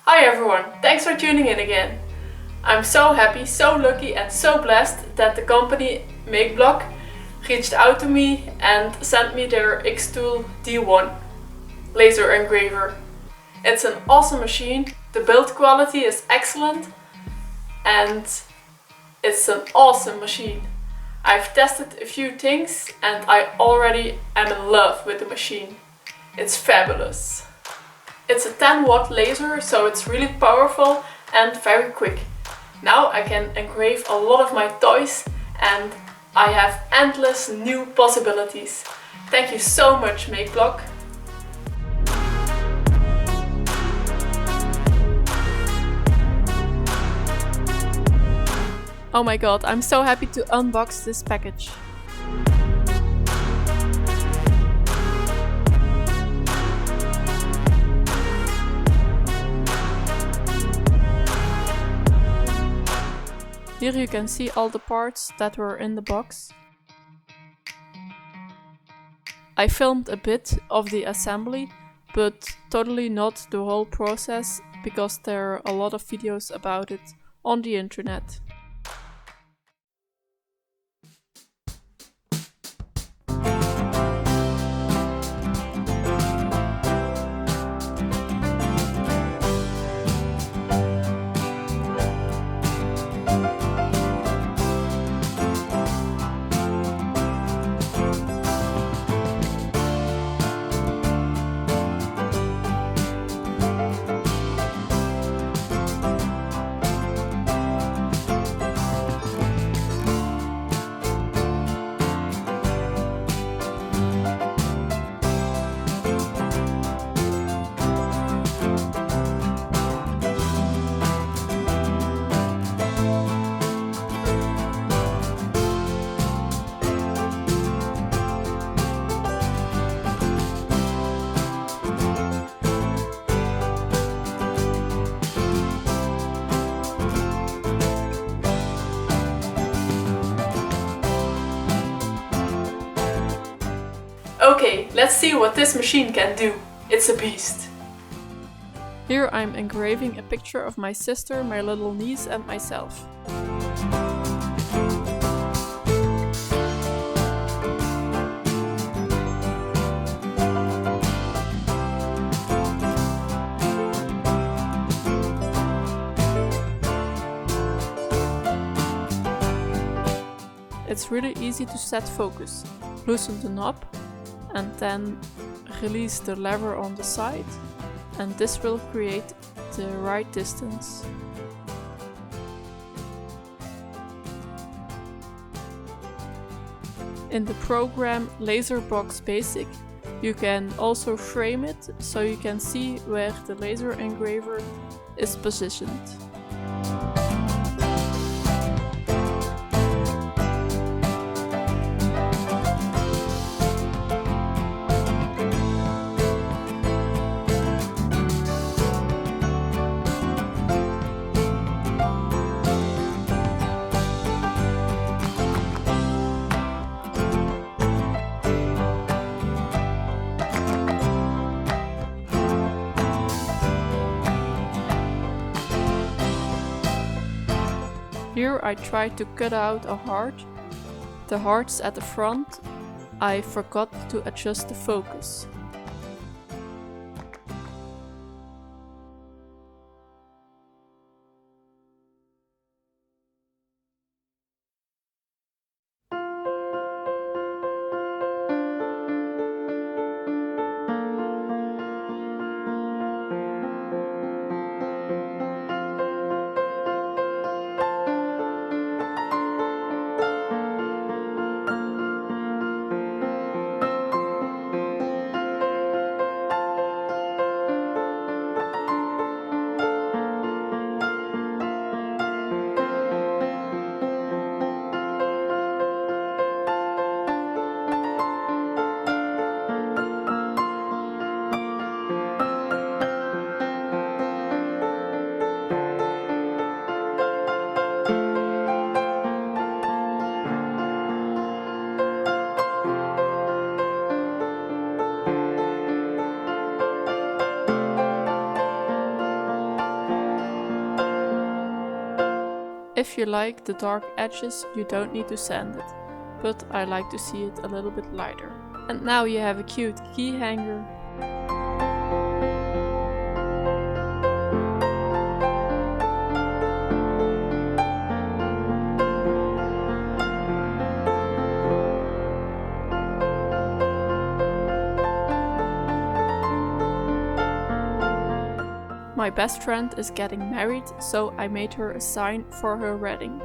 Hi everyone, thanks for tuning in again. I'm so happy, so lucky and so blessed that the company MakeBlock reached out to me and sent me their xTool D1 Laser Engraver. It's an awesome machine, the build quality is excellent and it's an awesome machine. I've tested a few things and I already am in love with the machine. It's fabulous. It's a 10-watt laser, so it's really powerful and very quick. Now I can engrave a lot of my toys and I have endless new possibilities. Thank you so much, MakeBlock. Oh my god, I'm so happy to unbox this package. Here you can see all the parts that were in the box. I filmed a bit of the assembly, but totally not the whole process because there are a lot of videos about it on the internet. Okay, let's see what this machine can do. It's a beast. Here I'm engraving a picture of my sister, my little niece and myself. It's really easy to set focus. Loosen the knob and then release the lever on the side, and this will create the right distance. In the program LaserBox Basic, you can also frame it so you can see where the laser engraver is positioned. Here I tried to cut out a heart. The hearts at the front, I forgot to adjust the focus. If you like the dark edges, you don't need to sand it, but I like to see it a little bit lighter. And now you have a cute key hanger. My best friend is getting married, so I made her a sign for her wedding.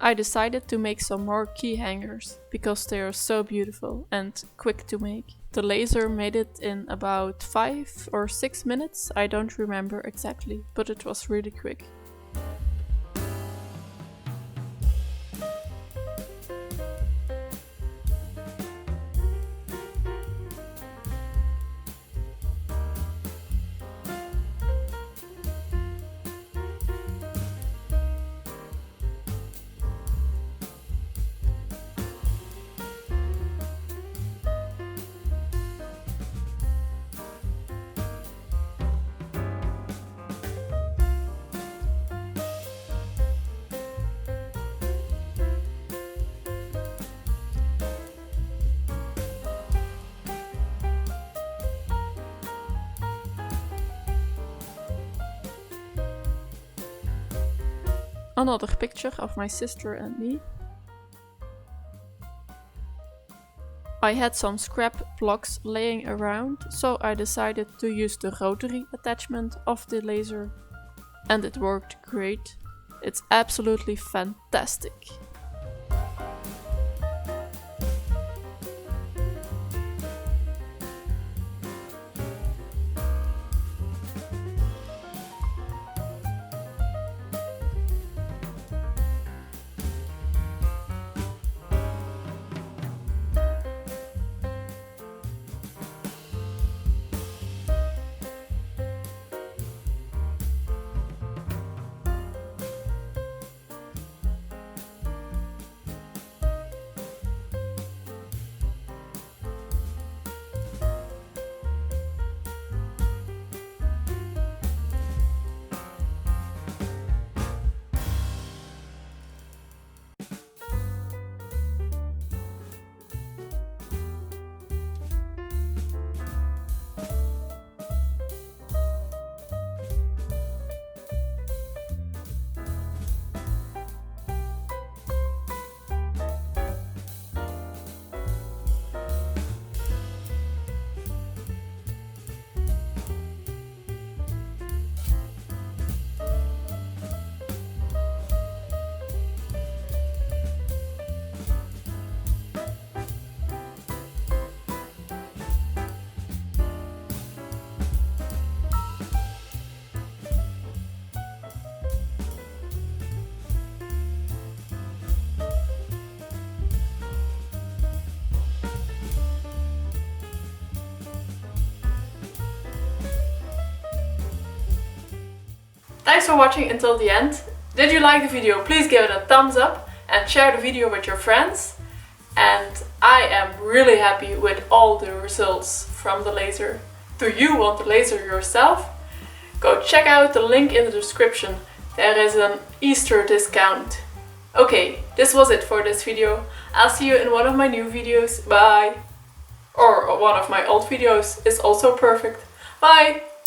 I decided to make some more key hangers because they are so beautiful and quick to make. The laser made it in about 5 or 6 minutes, I don't remember exactly, but it was really quick. Another picture of my sister and me. I had some scrap blocks laying around, so I decided to use the rotary attachment of the laser, and it worked great. It's absolutely fantastic. Thanks for watching until the end. Did you like the video? Please give it a thumbs up and share the video with your friends. And I am really happy with all the results from the laser. Do you want the laser yourself? Go check out the link in the description. There is an Easter discount. Okay, this was it for this video. I'll see you in one of my new videos. Bye! Or one of my old videos is also perfect. Bye!